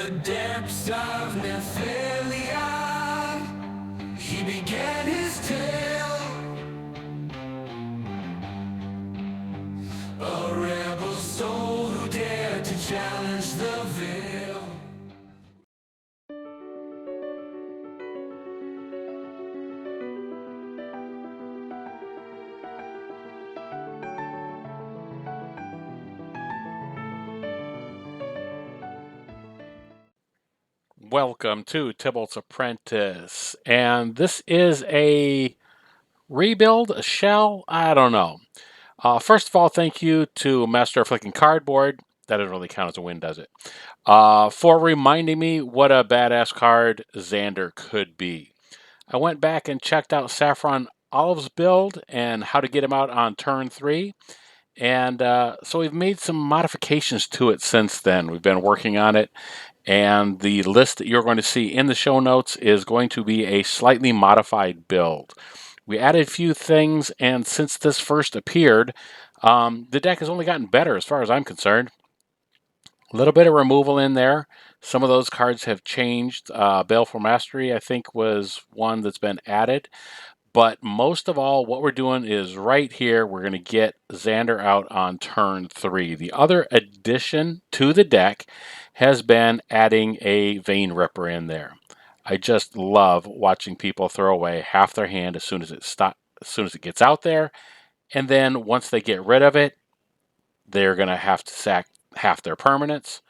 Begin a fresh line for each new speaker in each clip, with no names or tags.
the depths of Nephilia, he began his tale. A rebel soul who dared to challenge the veil.
Welcome to Tibalt's Apprentice, and this is a rebuild, a shell, I don't know. First of all, thank you to Master of Flicking Cardboard, that doesn't really count as a win, does it? For reminding me what a badass card Xander could be. I went back and checked out Saffron Olive's build and how to get him out on turn 3. And so we've made some modifications to it since then. We've been working on it. And the list that you're going to see in the show notes is going to be a slightly modified build. We added a few things, and since this first appeared, the deck has only gotten better as far as I'm concerned. A little bit of removal in there. Some of those cards have changed. Baleful Mastery, I think, was one that's been added. But most of all, what we're doing is right here, we're going to get Xander out on turn 3. The other addition to the deck has been adding a Vein Ripper in there. I just love watching people throw away half their hand as soon as it gets out there, and then once they get rid of it, they're going to have to sack half their permanents.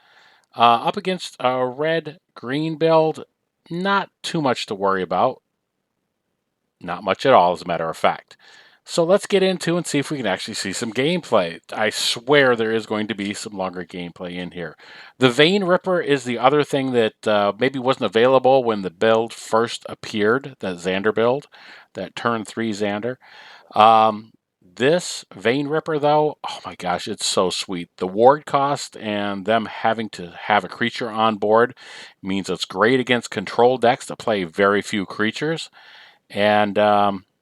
Up against a red-green build, not too much to worry about. Not much at all, as a matter of fact. So let's get into and see if we can actually see some gameplay. I swear there is going to be some longer gameplay in here. The Vein Ripper is the other thing that maybe wasn't available when the build first appeared, that Xander build, that turn 3 Xander. This Vein Ripper, though, oh my gosh, it's so sweet. The ward cost and them having to have a creature on board means it's great against control decks that play very few creatures. And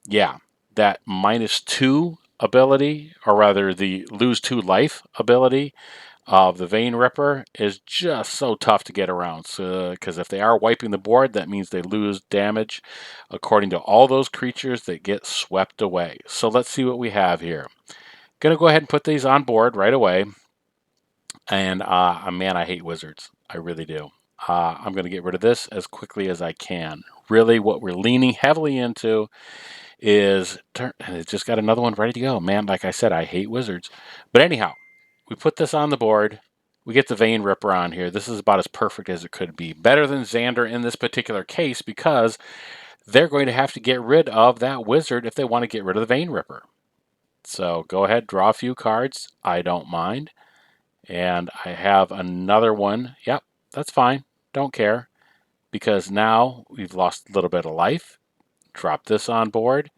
yeah, that -2 ability, or rather the lose 2 life ability of the Vein Ripper is just so tough to get around. So, because if they are wiping the board, that means they lose damage according to all those creatures that get swept away. So let's see what we have here. Gonna go ahead and put these on board right away. And man, I hate wizards. I really do. I'm going to get rid of this as quickly as I can. Really, what we're leaning heavily into is it's just got another one ready to go. Man, like I said, I hate wizards. But anyhow, we put this on the board. We get the Vein Ripper on here. This is about as perfect as it could be. Better than Xander in this particular case because they're going to have to get rid of that wizard if they want to get rid of the Vein Ripper. So go ahead, draw a few cards. I don't mind. And I have another one. Yep, that's fine. Don't care. Because now we've lost a little bit of life. Drop this on board.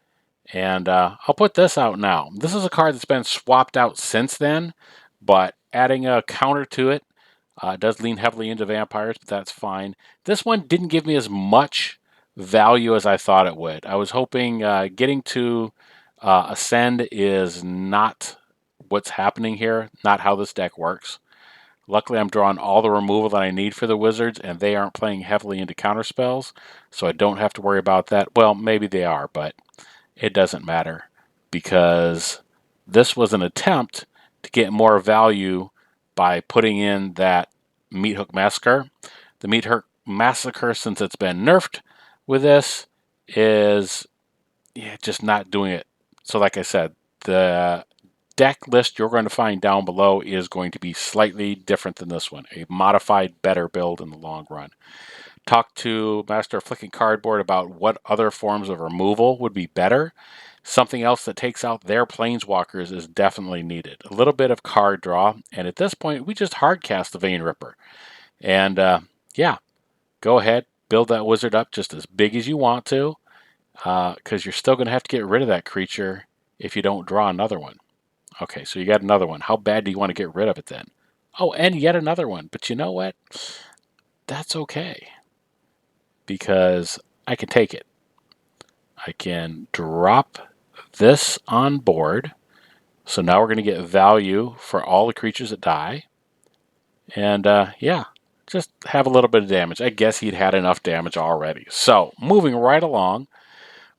And I'll put this out now. This is a card that's been swapped out since then. But adding a counter to it does lean heavily into vampires, but that's fine. This one didn't give me as much value as I thought it would. I was hoping getting to Ascend is not what's happening here, not how this deck works. Luckily, I'm drawing all the removal that I need for the wizards, and they aren't playing heavily into counter spells, so I don't have to worry about that. Well, maybe they are, but it doesn't matter because this was an attempt to get more value by putting in that Meathook Massacre. The Meathook Massacre, since it's been nerfed with this, is just not doing it. So like I said, the deck list you're going to find down below is going to be slightly different than this one. A modified, better build in the long run. Talk to Master of Flicking Cardboard about what other forms of removal would be better. Something else that takes out their planeswalkers is definitely needed. A little bit of card draw, and at this point, we just hardcast the Vein Ripper. And yeah, go ahead, build that wizard up just as big as you want to, because you're still going to have to get rid of that creature if you don't draw another one. Okay, so you got another one. How bad do you want to get rid of it then? Oh, and yet another one. But you know what? That's okay. Because I can take it. I can drop this on board. So now we're going to get value for all the creatures that die. And yeah, just have a little bit of damage. I guess he'd had enough damage already. So, moving right along,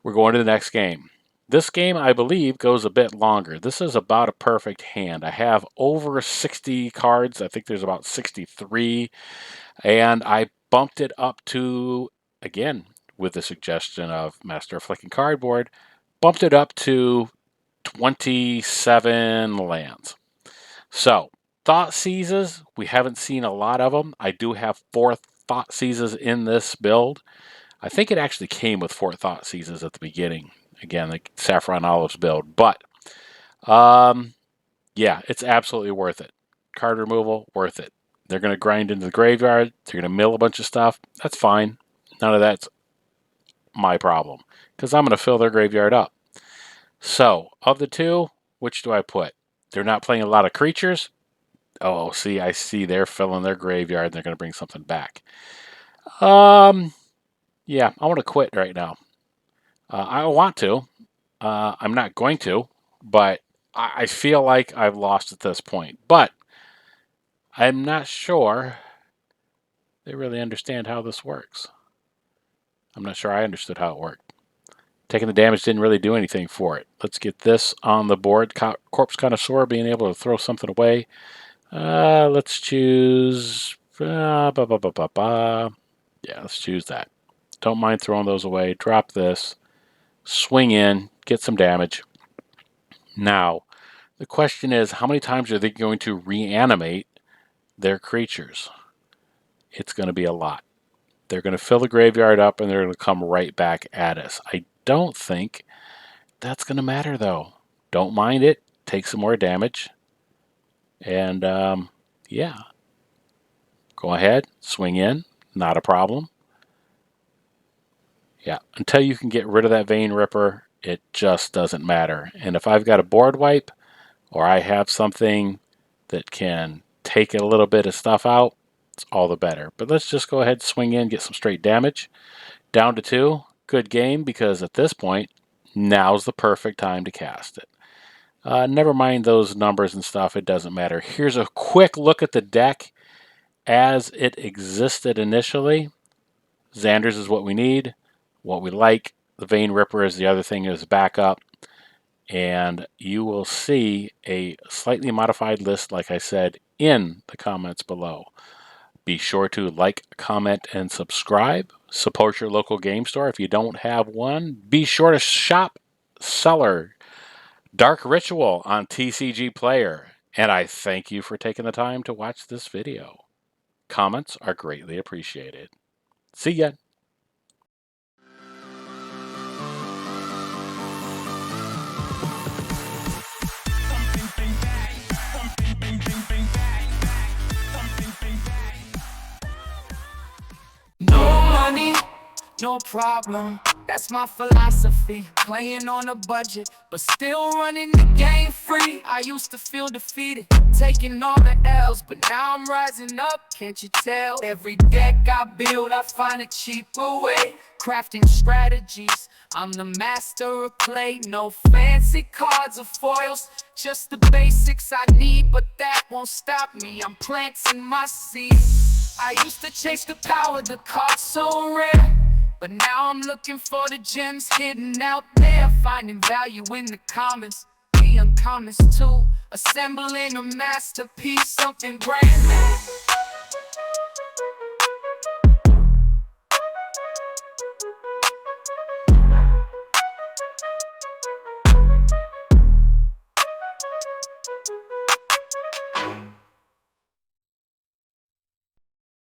we're going to the next game. This game, I believe, goes a bit longer. This is about a perfect hand. I have over 60 cards. I think there's about 63. And I bumped it up to, again, with the suggestion of Master of Flicking Cardboard, bumped it up to 27 lands. So, Thoughtseizes, we haven't seen a lot of them. I do have 4 Thoughtseizes in this build. I think it actually came with 4 Thoughtseizes at the beginning. Again, the Saffron Olives build. But, yeah, it's absolutely worth it. Card removal, worth it. They're going to grind into the graveyard. They're going to mill a bunch of stuff. That's fine. None of that's my problem, because I'm going to fill their graveyard up. So, of the two, which do I put? They're not playing a lot of creatures. Oh, see, I see they're filling their graveyard and they're going to bring something back. Yeah, I want to quit right now. I want to. I'm not going to, but I feel like I've lost at this point. But I'm not sure they really understand how this works. I'm not sure I understood how it worked. Taking the damage didn't really do anything for it. Let's get this on the board. Corpse Connoisseur, being able to throw something away. Let's choose... Yeah, let's choose that. Don't mind throwing those away. Drop this. Swing in. Get some damage. Now, the question is, how many times are they going to reanimate their creatures? It's going to be a lot. They're going to fill the graveyard up and they're going to come right back at us. I don't think that's going to matter, though. Don't mind it. Take some more damage. And, yeah. Go ahead. Swing in. Not a problem. Yeah. Until you can get rid of that Vein Ripper, it just doesn't matter. And if I've got a board wipe, or I have something that can take a little bit of stuff out, it's all the better. But let's just go ahead and swing in, get some straight damage. Down to 2. Good game, because at this point, now's the perfect time to cast it. Never mind those numbers and stuff. It doesn't matter. Here's a quick look at the deck as it existed initially. Xander's is what we need, what we like. The Vein Ripper is the other thing as backup. And you will see a slightly modified list, like I said, in the comments below. Be sure to like, comment, and subscribe. Support your local game store. If you don't have one, be sure to shop Cellar Dark Ritual on TCGplayer. And I thank you for taking the time to watch this video. Comments are greatly appreciated. See ya.
No money, no problem. That's my philosophy. Playing on a budget, but still running the game free. I used to feel defeated, taking all the L's, but now I'm rising up, can't you tell? Every deck I build, I find a cheaper way. Crafting strategies, I'm the master of play. No fancy cards or foils, just the basics I need, but that won't stop me. I'm planting my seeds. I used to chase the power, the cards so rare, but now I'm looking for the gems hidden out there. Finding value in the commons, the uncommons too. Assembling a masterpiece, something brand new.